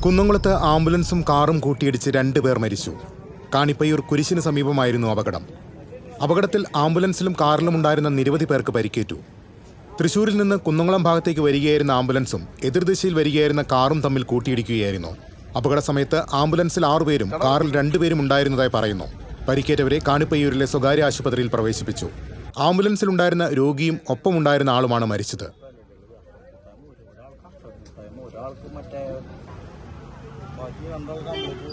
കുന്നംകുളത്ത് ആംബുലൻസും കാറും കൂട്ടിയിടിച്ച് 2 പേർ മരിച്ചു. കാണിപ്പയ്യൂർ കുരിശിന് സമീപമായിരുന്നു അപകടം. അപകടത്തിൽ ആംബുലൻസിലും കാറിലും ഉണ്ടായിരുന്ന നിരവധി പേർക്ക് പരിക്കേറ്റു. തൃശൂരിൽ നിന്ന് കുന്നംകുളം ഭാഗത്തേക്ക് വരികയായിരുന്ന ആംബുലൻസും എതിർദിശയിൽ വരികയായിരുന്ന കാറും തമ്മിൽ കൂട്ടിയിടിക്കുകയായിരുന്നു. അപകട സമയത്ത് ആംബുലൻസിൽ 6 പേരും കാറിൽ 2 പേരും ഉണ്ടായിരുന്നതായി പറയുന്നു. പരിക്കേറ്റവരെ കാണിപ്പയ്യൂരിലെ സ്വകാര്യ ആശുപത്രിയിൽ പ്രവേശിപ്പിച്ചു. ആംബുലൻസിലുണ്ടായിരുന്ന രോഗിയും ഒപ്പമുണ്ടായിരുന്ന ആളുമാണ് മരിച്ചത്. ഒരാൾക്ക് മറ്റേ ബാക്കി 2 ആൾക്ക്